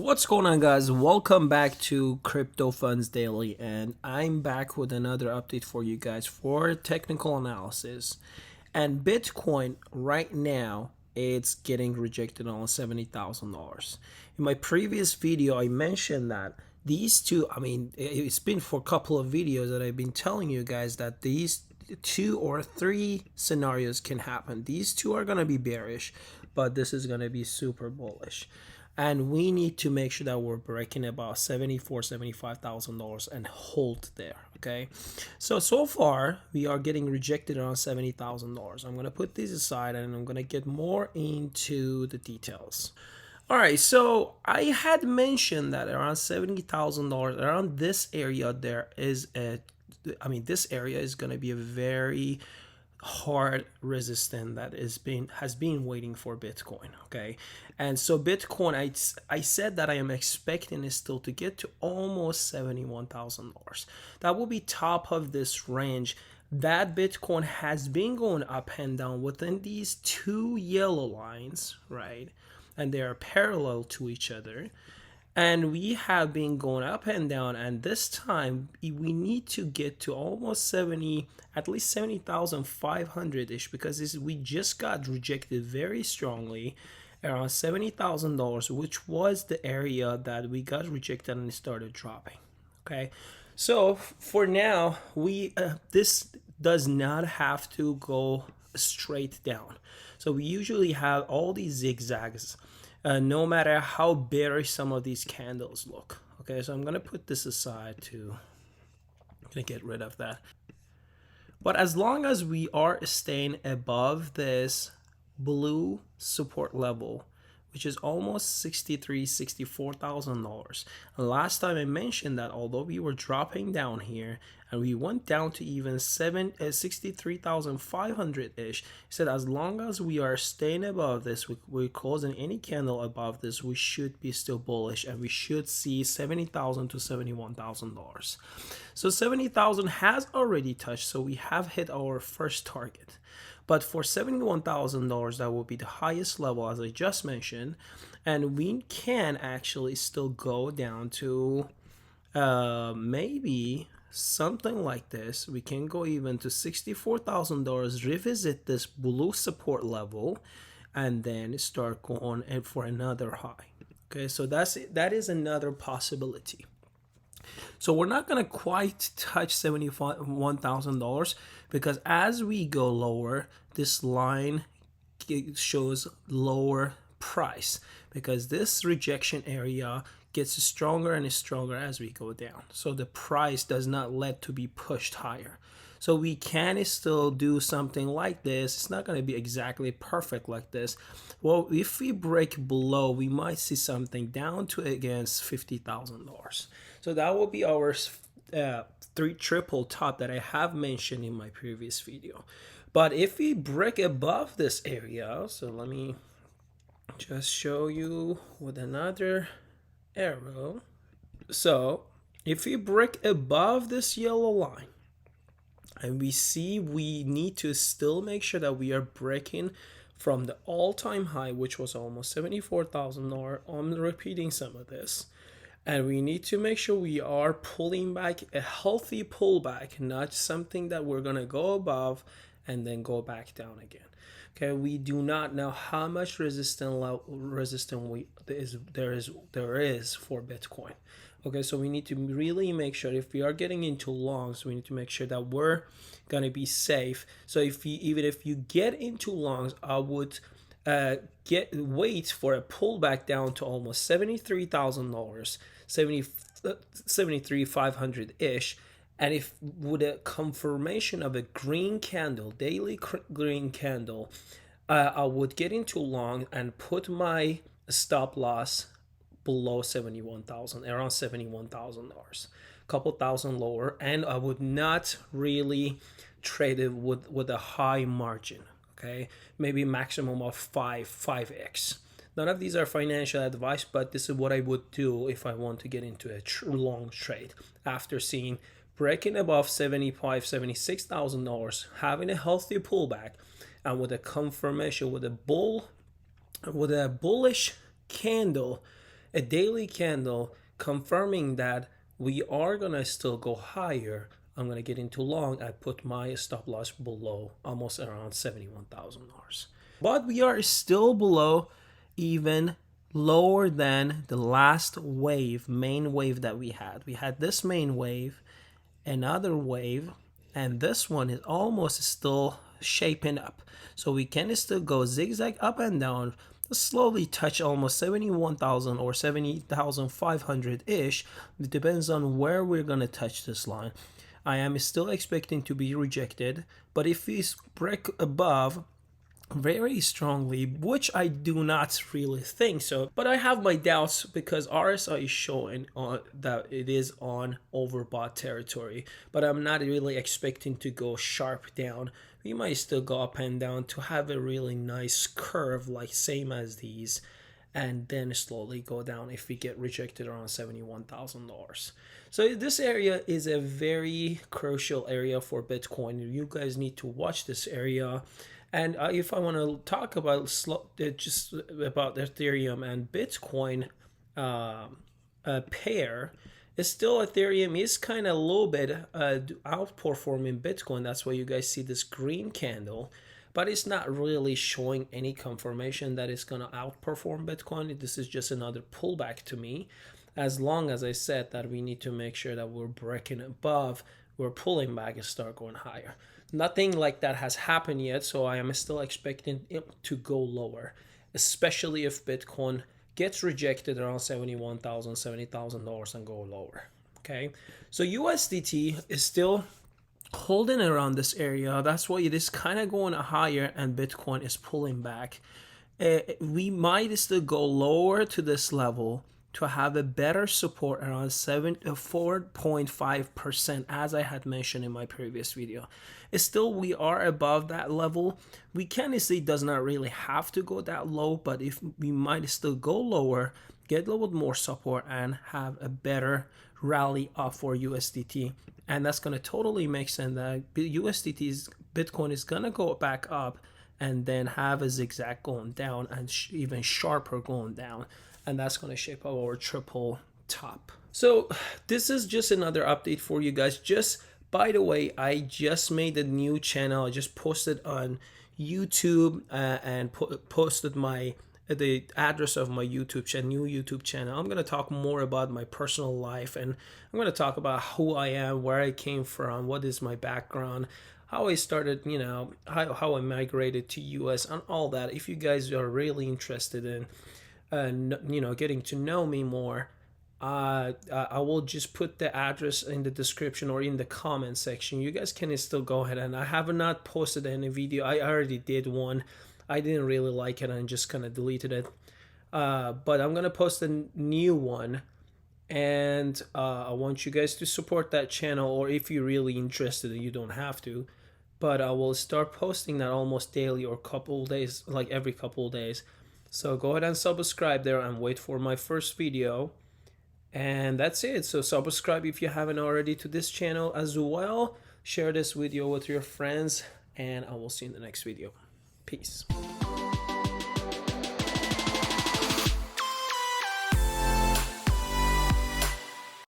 What's going on, guys? Welcome back to Crypto Funds Daily, and I'm back with another update for you guys for technical analysis. And Bitcoin right now, it's getting rejected on $70,000. In my previous video, I mentioned that these two, it's been for a couple of videos that I've been telling you guys that these two or three scenarios can happen. These two are going to be bearish, but this is going to be super bullish, and we need to make sure that we're breaking about $75,000 and hold there. Okay, so far we are getting rejected around $70,000. I'm going to put these aside and I'm going to get more into the details. All right, so I had mentioned that around $70,000, around this area, this area is going to be a very hard resistance that has been waiting for Bitcoin. Okay, and so Bitcoin, I said that I am expecting it still to get to almost $71,000. That will be top of this range. That Bitcoin has been going up and down within these two yellow lines, right? And they are parallel to each other, and we have been going up and down, and this time we need to get to almost 70, at least 70,500 ish, because we just got rejected very strongly around $70,000, which was the area that we got rejected and it started dropping. Okay, so for now this does not have to go straight down. So we usually have all these zigzags, no matter how bearish some of these candles look. Okay, so I'm gonna put this aside I'm gonna get rid of that. But as long as we are staying above this blue support level, which is almost $64,000. And last time I mentioned that although we were dropping down here and we went down to even 63,500 ish, said as long as we are staying above this, we're closing any candle above this, we should be still bullish and we should see $70,000 to $71,000. So 70,000 has already touched, so we have hit our first target. But for $71,000, that will be the highest level, as I just mentioned. And we can actually still go down to maybe something like this. We can go even to $64,000, revisit this blue support level, and then start going for another high. Okay, so that is another possibility. So we're not going to quite touch $71,000 because as we go lower, this line shows lower price because this rejection area gets stronger and stronger as we go down. So the price does not let to be pushed higher. So we can still do something like this. It's not going to be exactly perfect like this. Well, if we break below, we might see something down to against $50,000. So that will be our triple top that I have mentioned in my previous video. But if we break above this area, so let me just show you with another arrow. So if we break above this yellow line, and we see we need to still make sure that we are breaking from the all-time high, which was almost $74,000. I'm repeating some of this. And we need to make sure we are pulling back, a healthy pullback, not something that we're going to go above and then go back down again. Okay, we do not know how much resistance there is for Bitcoin. Okay, so we need to really make sure if we are getting into longs, we need to make sure that we're gonna be safe. So even if you get into longs, I would wait for a pullback down to almost $73,000, 73,500 ish. And if with a confirmation of a green candle, daily green candle, I would get into long and put my stop loss below 71,000, around $71,000, a couple thousand lower, and I would not really trade it with a high margin. Okay, maybe maximum of 5x. None of these are financial advice, but this is what I would do if I want to get into a long trade after seeing breaking above $76,000, having a healthy pullback, and with a confirmation with a bullish candle a daily candle confirming that we are gonna still go higher, I'm gonna get into long. I put my stop loss below, almost around $71,000. But we are still below, even lower than the last wave, main wave that we had. We had this main wave, another wave, and this one is almost still shaping up. So we can still go zigzag up and down, slowly touch almost 71,000 or 70,500 ish. It depends on where we're gonna touch this line. I am still expecting to be rejected, but if we break above very strongly, which I do not really think so, but I have my doubts because RSI is showing that it is on overbought territory, but I'm not really expecting to go sharp down. We might still go up and down to have a really nice curve, like same as these, and then slowly go down if we get rejected around $71,000. So this area is a very crucial area for Bitcoin. You guys need to watch this area. And if I want to talk about just about Ethereum and Bitcoin pair, it's still Ethereum is kind of a little bit outperforming Bitcoin. That's why you guys see this green candle, but it's not really showing any confirmation that it's going to outperform Bitcoin. This is just another pullback to me. As long as I said that we need to make sure that we're breaking above, we're pulling back and start going higher. Nothing like that has happened yet, so I am still expecting it to go lower, especially if Bitcoin gets rejected around $71,000, $70,000 and go lower. Okay, so USDT is still holding around this area. That's why it is kind of going higher and Bitcoin is pulling back. We might still go lower to this level to have a better support around 4.5%, as I had mentioned in my previous video. Still, we are above that level. We can see it does not really have to go that low, but if we might still go lower, get a little bit more support and have a better rally up for USDT. And that's going to totally make sense that Bitcoin is going to go back up and then have a zigzag going down and even sharper going down. And that's going to shape up our triple top. So this is just another update for you guys. Just by the way, I just made a new channel. I just posted on YouTube and posted the address of my YouTube channel, new YouTube channel. I'm going to talk more about my personal life, and I'm going to talk about who I am, where I came from, what is my background, how I started, how I migrated to US and all that. If you guys are really interested in getting to know me more, I will just put the address in the description or in the comment section. You guys can still go ahead, and I have not posted any video. I already did one. I didn't really like it and just kind of deleted it. But I'm gonna post a new one, and I want you guys to support that channel, or if you're really interested, you don't have to. But I will start posting that almost daily or couple days, like every couple of days. So go ahead and subscribe there and wait for my first video. And that's it. So subscribe if you haven't already to this channel as well. Share this video with your friends, and I will see you in the next video. Peace.